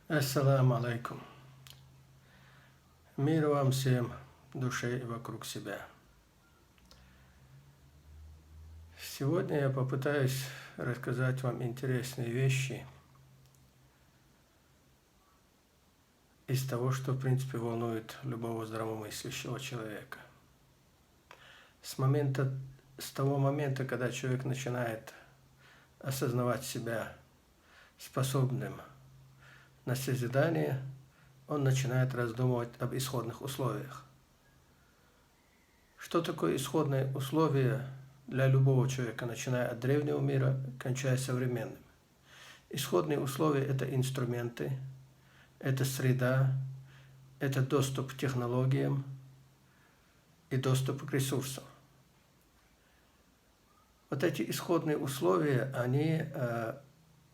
Ассаламу алейкум. Мир вам всем, душе и вокруг себя. Сегодня я попытаюсь рассказать вам интересные вещи из того, что, в принципе, волнует любого здравомыслящего человека. С того момента, когда человек начинает осознавать себя способным на созидание, он начинает раздумывать об исходных условиях. Что такое исходные условия для любого человека, начиная от древнего мира, кончая современным? Исходные условия – это инструменты, это среда, это доступ к технологиям и доступ к ресурсам. Вот эти исходные условия, они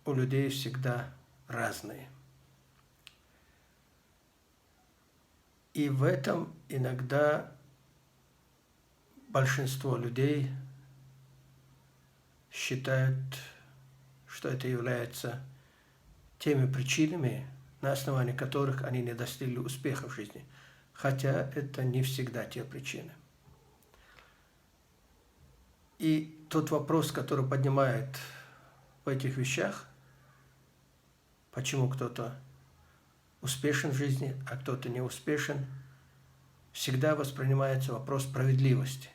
у людей всегда разные. И в этом иногда большинство людей считают, что это является теми причинами, на основании которых они не достигли успеха в жизни. Хотя это не всегда те причины. И тот вопрос, который поднимает в этих вещах, почему кто-то успешен в жизни, а кто-то не успешен, всегда воспринимается вопрос справедливости.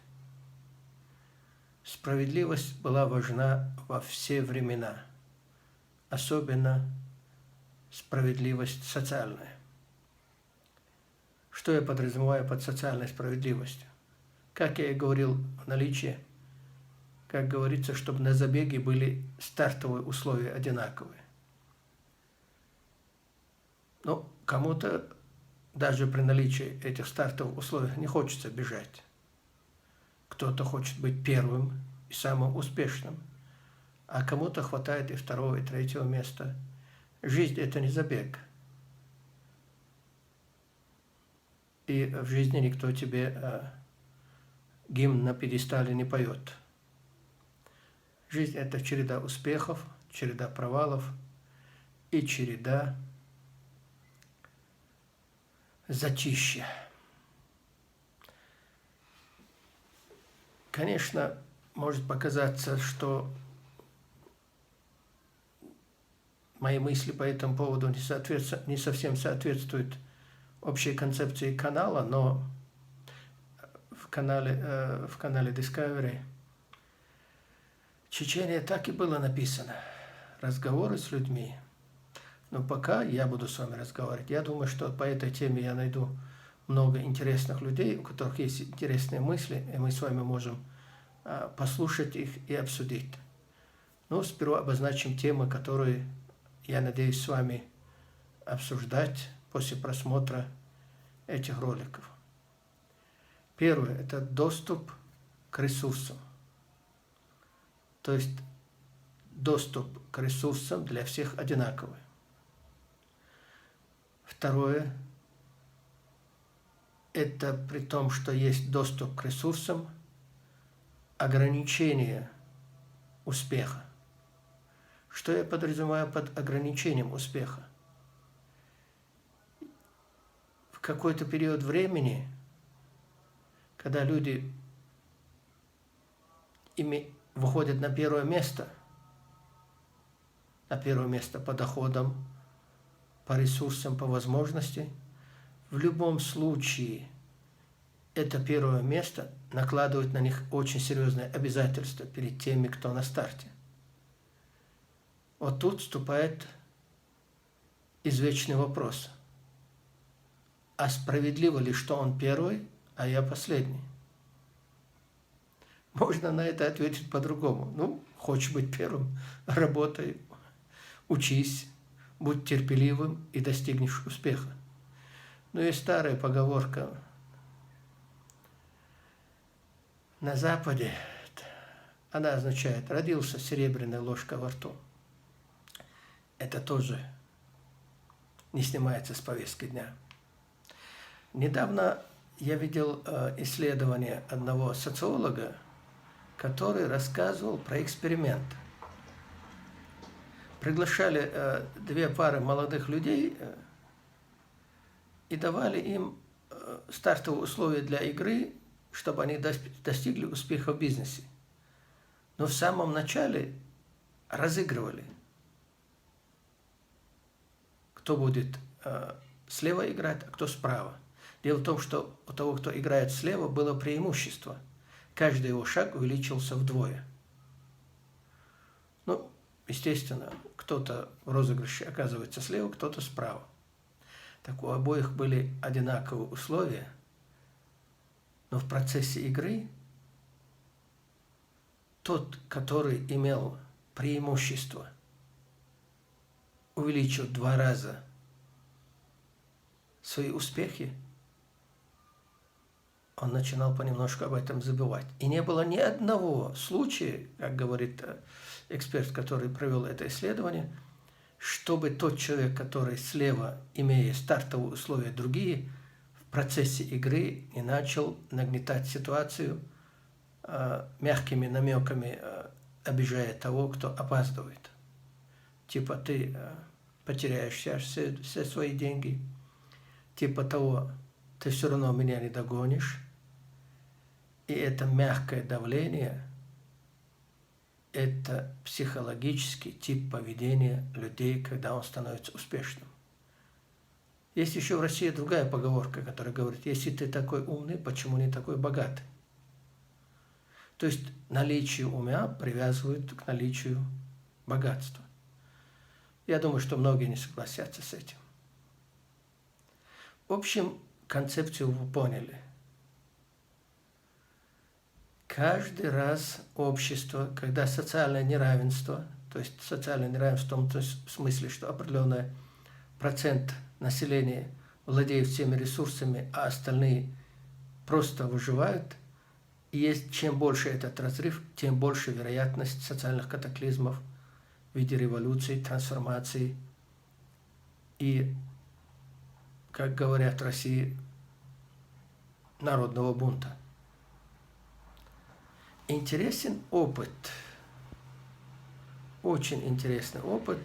Справедливость была важна во все времена, особенно справедливость социальная. Что я подразумеваю под социальной справедливостью? Как я и говорил в наличии, как говорится, чтобы на забеге были стартовые условия одинаковые. Но кому-то даже при наличии этих стартовых условий не хочется бежать. Кто-то хочет быть первым и самым успешным, а кому-то хватает и второго, и третьего места. Жизнь – это не забег. И в жизни никто тебе гимн на пьедестале не поет. Жизнь – это череда успехов, череда провалов и череда затишья. Конечно, может показаться, что мои мысли по этому поводу не совсем соответствуют общей концепции канала, но в канале Discovery Чечения так и было написано. Разговоры с людьми. Но пока я буду с вами разговаривать, я думаю, что по этой теме я найду много интересных людей, у которых есть интересные мысли, и мы с вами можем послушать их и обсудить. Но сперва обозначим темы, которые я надеюсь с вами обсуждать после просмотра этих роликов. Первое – это доступ к ресурсам. То есть доступ к ресурсам для всех одинаковый. Второе – это при том, что есть доступ к ресурсам, ограничение успеха. Что я подразумеваю под ограничением успеха? В какой-то период времени, когда люди выходят на первое место по доходам, по ресурсам, по возможности, в любом случае это первое место накладывает на них очень серьезные обязательства перед теми, кто на старте. Вот тут вступает извечный вопрос. А справедливо ли, что он первый, а я последний? Можно на это ответить по-другому. Хочешь быть первым, работай, учись, будь терпеливым и достигнешь успеха. Есть старая поговорка. На Западе она означает «родился серебряная ложка во рту». Это тоже не снимается с повестки дня. Недавно я видел исследование одного социолога, который рассказывал про эксперимент. приглашали две пары молодых людей и давали им стартовые условия для игры, чтобы они достигли успеха в бизнесе. Но в самом начале разыгрывали, кто будет слева играть, а кто справа. Дело в том, что у того, кто играет слева, было преимущество. Каждый его шаг увеличился вдвое. Ну, естественно, кто-то в розыгрыше оказывается слева, кто-то справа. Так у обоих были одинаковые условия, но в процессе игры тот, который имел преимущество, увеличил 2 раза свои успехи, он начинал понемножку об этом забывать. И не было ни одного случая, как говорит эксперт, который провел это исследование, чтобы тот человек, который слева, имея стартовые условия другие, в процессе игры не начал нагнетать ситуацию, мягкими намеками обижая того, кто опаздывает. Типа ты потеряешь все свои деньги, типа того, ты все равно меня не догонишь. И это мягкое давление – это психологический тип поведения людей, когда он становится успешным. Есть еще в России другая поговорка, которая говорит: если ты такой умный, почему не такой богатый? То есть наличие ума привязывают к наличию богатства. Я думаю, что многие не согласятся с этим. В общем, концепцию вы поняли. Каждый раз общество, когда социальное неравенство, то есть социальное неравенство в том смысле, что определенный процент населения владеет всеми ресурсами, а остальные просто выживают, и есть, чем больше этот разрыв, тем больше вероятность социальных катаклизмов в виде революции, трансформации и, как говорят в России, народного бунта. Интересен опыт, очень интересный опыт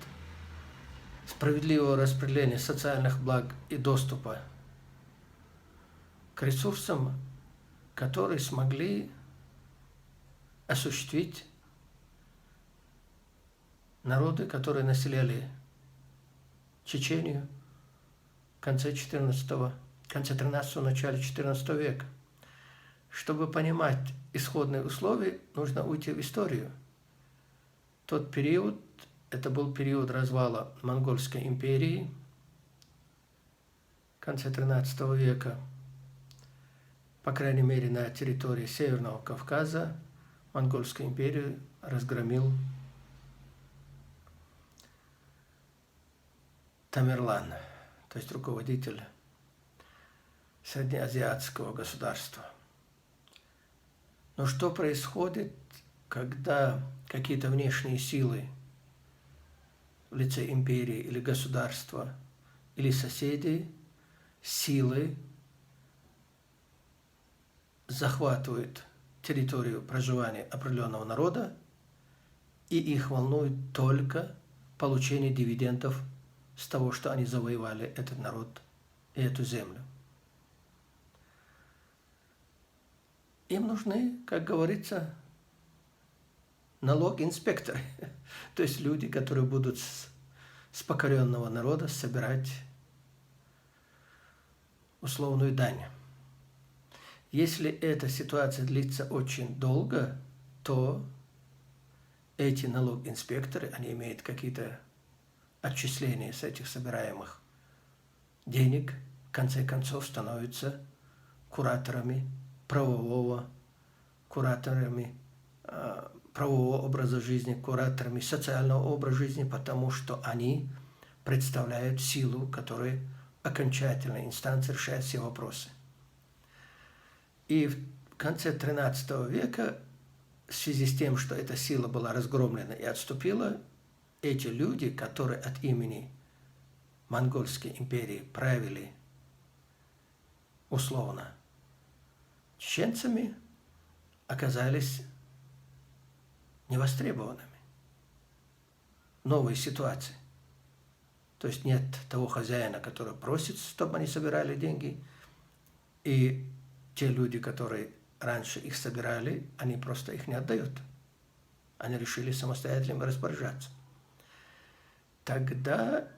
справедливого распределения социальных благ и доступа к ресурсам, которые смогли осуществить народы, которые населяли Чечению в конце 13-го, начале 14 века. Чтобы понимать исходные условия, нужно уйти в историю. Тот период, это был период развала Монгольской империи в конце 13 века. По крайней мере, на территории Северного Кавказа Монгольскую империю разгромил Тамерлан, то есть руководитель среднеазиатского государства. Но что происходит, когда какие-то внешние силы в лице империи или государства, или соседей, силы захватывают территорию проживания определенного народа, и их волнует только получение дивидендов с того, что они завоевали этот народ и эту землю. Им нужны, как говорится, налог-инспекторы, то есть люди, которые будут с покоренного народа собирать условную дань. Если эта ситуация длится очень долго, то эти налог-инспекторы, они имеют какие-то отчисления с этих собираемых денег, в конце концов становятся кураторами правового образа жизни, кураторами социального образа жизни, потому что они представляют силу, которая окончательной инстанции решает все вопросы. И в конце XIII века, в связи с тем, что эта сила была разгромлена и отступила, эти люди, которые от имени Монгольской империи правили условно чеченцами, оказались невостребованными. новой ситуации. То есть нет того хозяина, который просит, чтобы они собирали деньги, и те люди, которые раньше их собирали, они просто их не отдают. Они решили самостоятельно распоряжаться. Тогда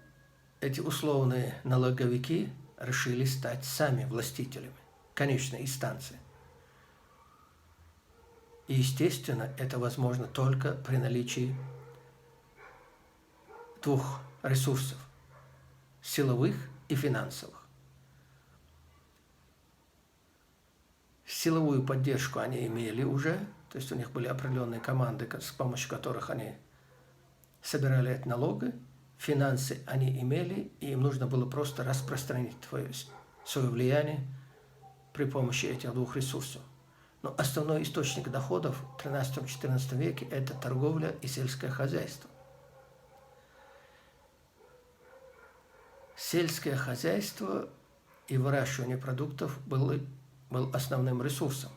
эти условные налоговики решили стать сами властителями конечной инстанции. И, естественно, это возможно только при наличии двух ресурсов – силовых и финансовых. Силовую поддержку они имели уже, то есть у них были определенные команды, с помощью которых они собирали эти налоги. Финансы они имели, и им нужно было просто распространить свое влияние при помощи этих двух ресурсов. Но основной источник доходов в XIII-XIV веке – это торговля и сельское хозяйство. Сельское хозяйство и выращивание продуктов был основным ресурсом.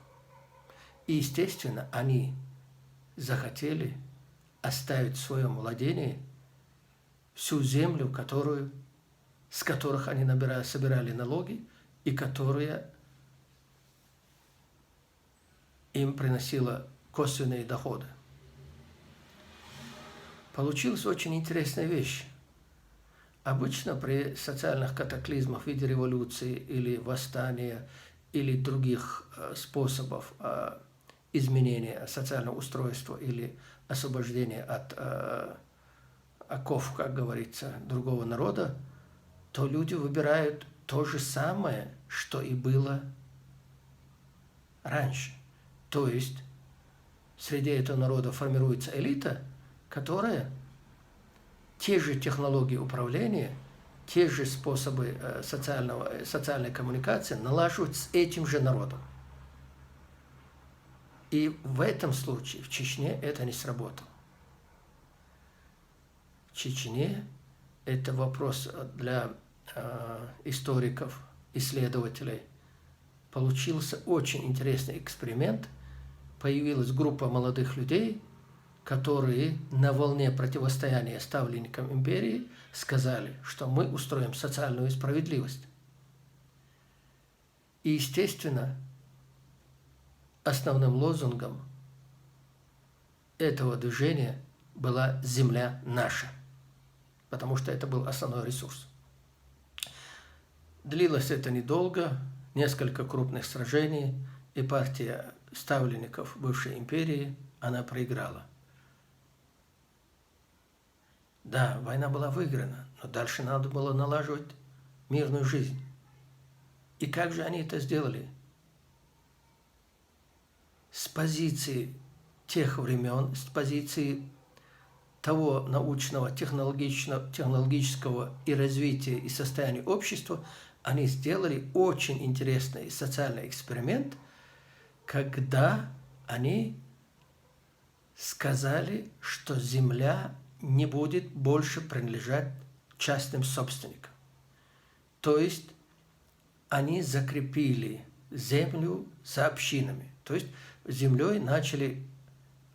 И, естественно, они захотели оставить в своем владении всю землю, с которых они собирали налоги, и которая им приносила косвенные доходы. Получилась очень интересная вещь. Обычно при социальных катаклизмах в виде революции или восстания или других способов изменения социального устройства или освобождения от оков, как говорится, другого народа, то люди выбирают то же самое, что и было раньше. То есть среди этого народа формируется элита, которая те же технологии управления, те же способы социальной коммуникации налаживают с этим же народом. И в этом случае в Чечне это не сработало. В Чечне это вопрос для историков, исследователей. Получился очень интересный эксперимент. Появилась группа молодых людей, которые на волне противостояния ставленникам империи сказали, что мы устроим социальную справедливость. И, естественно, основным лозунгом этого движения была «Земля наша», потому что это был основной ресурс. Длилось это недолго, несколько крупных сражений, и партия ставленников бывшей империи, она проиграла. Да, война была выиграна, но дальше надо было налаживать мирную жизнь. И как же они это сделали? С позиции тех времен, с позиции того научного, технологического и развития и состояния общества, они сделали очень интересный социальный эксперимент, когда они сказали, что земля не будет больше принадлежать частным собственникам. То есть они закрепили землю за общинами. То есть землей начали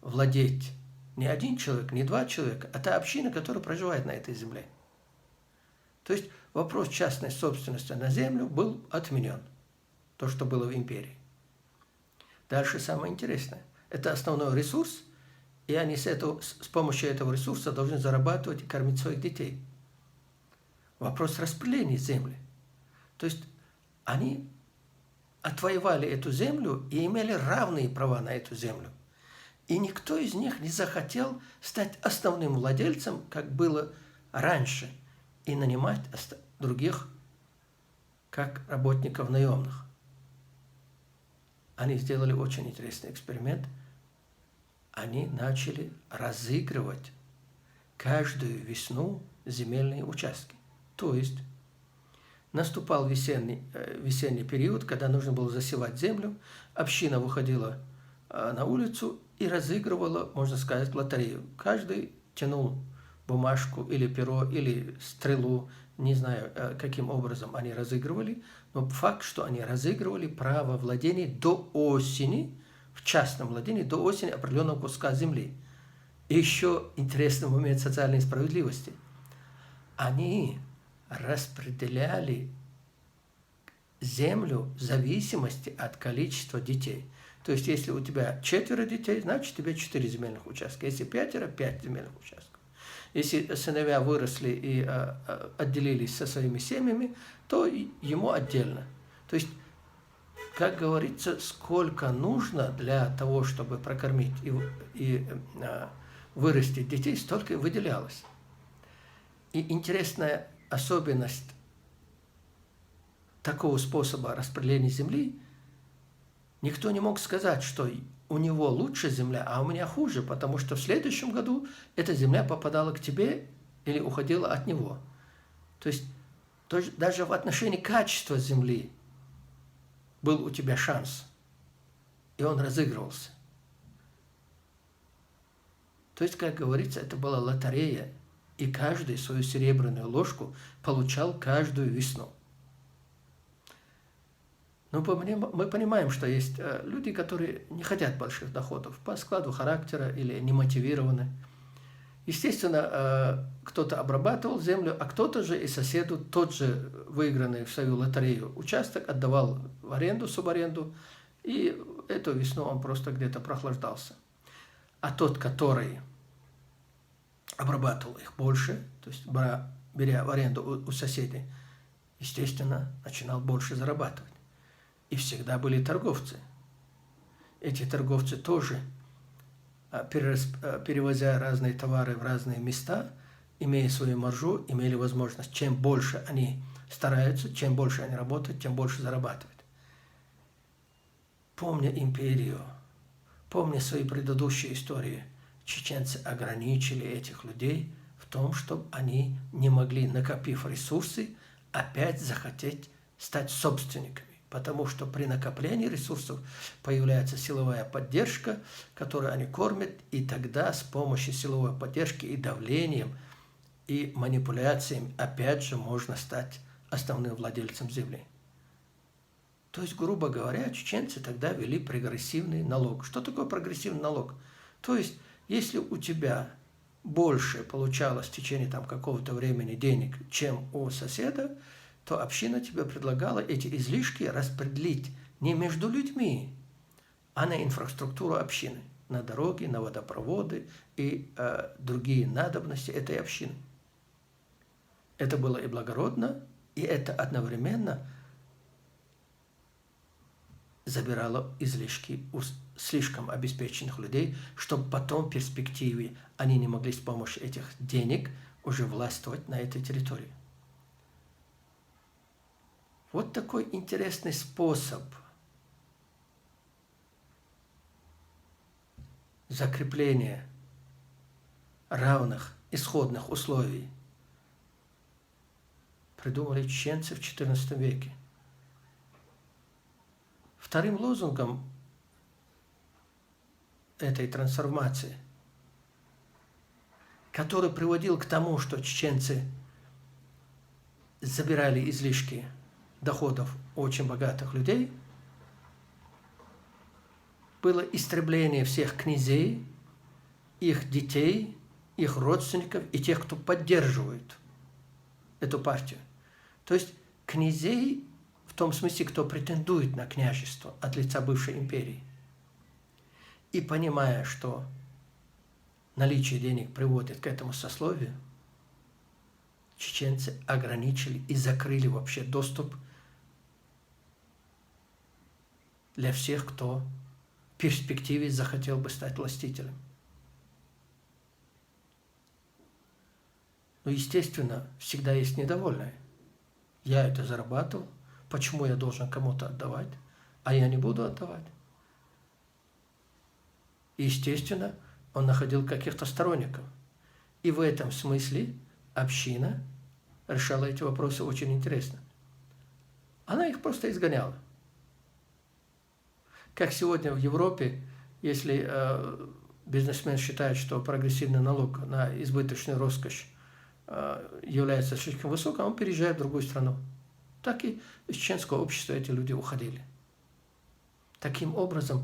владеть не один человек, не два человека, а та община, которая проживает на этой земле. То есть вопрос частной собственности на землю был отменен. То, что было в империи. Дальше самое интересное. Это основной ресурс, и они с помощью этого ресурса должны зарабатывать и кормить своих детей. Вопрос распределения земли. То есть они отвоевали эту землю и имели равные права на эту землю. И никто из них не захотел стать основным владельцем, как было раньше, и нанимать других, как работников наемных. Они сделали очень интересный эксперимент. Они начали разыгрывать каждую весну земельные участки. То есть наступал весенний период, когда нужно было засевать землю, община выходила на улицу и разыгрывала, можно сказать, лотерею. Каждый тянул бумажку или перо, или стрелу, не знаю, каким образом они разыгрывали, но факт, что они разыгрывали право владения до осени, в частном владении, до осени определенного куска земли. И еще интересный момент социальной справедливости. Они распределяли землю в зависимости от количества детей. То есть, если у тебя 4 детей, значит, тебе 4 земельных участка. Если 5, 5 земельных участков. Если сыновья выросли и отделились со своими семьями, то ему отдельно. То есть, как говорится, сколько нужно для того, чтобы прокормить и вырастить детей, столько и выделялось. И интересная особенность такого способа распределения земли, никто не мог сказать, что у него лучше земля, а у меня хуже, потому что в следующем году эта земля попадала к тебе или уходила от него. То есть даже в отношении качества земли был у тебя шанс, и он разыгрывался. То есть, как говорится, это была лотерея, и каждый свою серебряную ложку получал каждую весну. Но мы понимаем, что есть люди, которые не хотят больших доходов по складу характера или не мотивированы. Естественно, кто-то обрабатывал землю, а кто-то же и соседу тот же выигранный в свою лотерею участок отдавал в аренду, субаренду, и эту весну он просто где-то прохлаждался. А тот, который обрабатывал их больше, то есть беря в аренду у соседей, естественно, начинал больше зарабатывать. И всегда были торговцы. Эти торговцы тоже, перевозя разные товары в разные места, имея свою маржу, имели возможность, чем больше они стараются, чем больше они работают, тем больше зарабатывают. Помня империю, помня свои предыдущие истории, чеченцы ограничили этих людей в том, чтобы они не могли, накопив ресурсы, опять захотеть стать собственниками. Потому что при накоплении ресурсов появляется силовая поддержка, которую они кормят, и тогда с помощью силовой поддержки и давлением, и манипуляциями, опять же, можно стать основным владельцем земли. То есть, грубо говоря, чеченцы тогда ввели прогрессивный налог. Что такое прогрессивный налог? То есть, если у тебя больше получалось в течение какого-то времени денег, чем у соседа, то община тебе предлагала эти излишки распределить не между людьми, а на инфраструктуру общины, на дороги, на водопроводы и другие надобности этой общины. Это было и благородно, и это одновременно забирало излишки у слишком обеспеченных людей, чтобы потом в перспективе они не могли с помощью этих денег уже властвовать на этой территории. Вот такой интересный способ закрепления равных исходных условий придумали чеченцы в XIV веке. Вторым лозунгом этой трансформации, который приводил к тому, что чеченцы забирали излишки доходов очень богатых людей, было истребление всех князей, их детей, их родственников и тех, кто поддерживает эту партию. То есть князей в том смысле, кто претендует на княжество от лица бывшей империи. И понимая, что наличие денег приводит к этому сословию, чеченцы ограничили и закрыли вообще доступ для всех, кто в перспективе захотел бы стать властителем. Но, естественно, всегда есть недовольные. Я это зарабатывал, почему я должен кому-то отдавать, а я не буду отдавать? И, естественно, он находил каких-то сторонников. И в этом смысле община решала эти вопросы очень интересно. Она их просто изгоняла. Как сегодня в Европе, если бизнесмен считает, что прогрессивный налог на избыточную роскошь является слишком высоким, он переезжает в другую страну. Так и из чеченского общества эти люди уходили. Таким образом,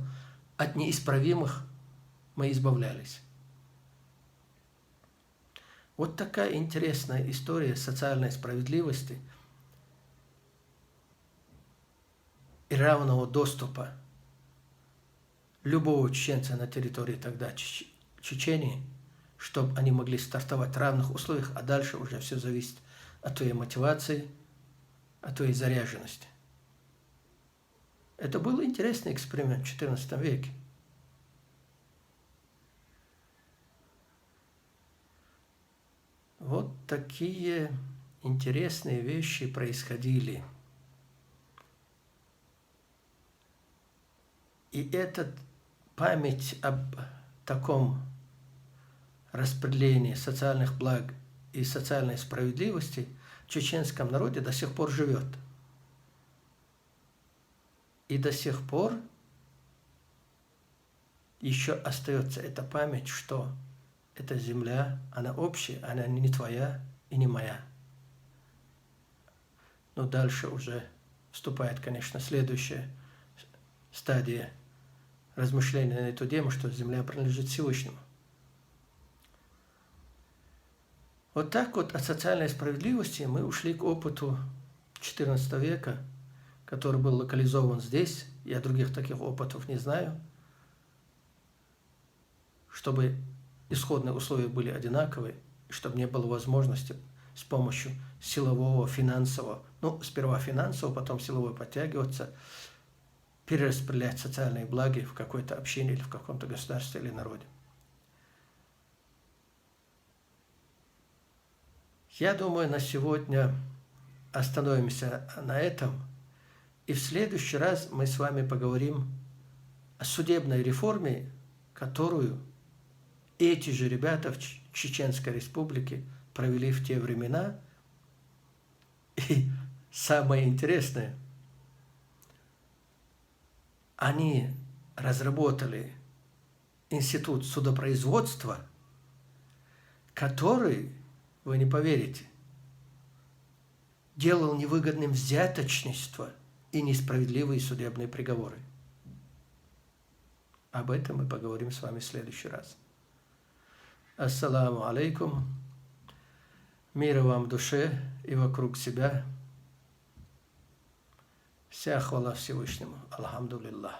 от неисправимых мы избавлялись. Вот такая интересная история социальной справедливости и равного доступа любого чеченца на территории тогда Чечении, чтобы они могли стартовать в равных условиях, а дальше уже все зависит от твоей мотивации, от твоей заряженности. Это был интересный эксперимент в XIV веке. Вот такие интересные вещи происходили. И эта память об таком распределении социальных благ и социальной справедливости в чеченском народе до сих пор живет. И до сих пор еще остается эта память, что эта земля, она общая, она не твоя и не моя. Но дальше уже вступает, конечно, следующая стадия размышления на эту тему, что земля принадлежит Всевышнему. Вот так вот от социальной справедливости мы ушли к опыту XIV века, который был локализован здесь. Я других таких опытов не знаю. Чтобы исходные условия были одинаковые, и чтобы не было возможности с помощью силового, финансового, сперва финансового, потом силового подтягиваться, перераспределять социальные блага в какой-то общине или в каком-то государстве или народе. Я думаю, на сегодня остановимся на этом, и в следующий раз мы с вами поговорим о судебной реформе, которую эти же ребята в Чеченской Республике провели в те времена. И самое интересное, они разработали институт судопроизводства, который, вы не поверите, делал невыгодным взяточничество и несправедливые судебные приговоры. Об этом мы поговорим с вами в следующий раз. Ассаламу алейкум. Мира вам в душе и вокруг себя. Вся хвала Всевышнему. Алхамдулиллах.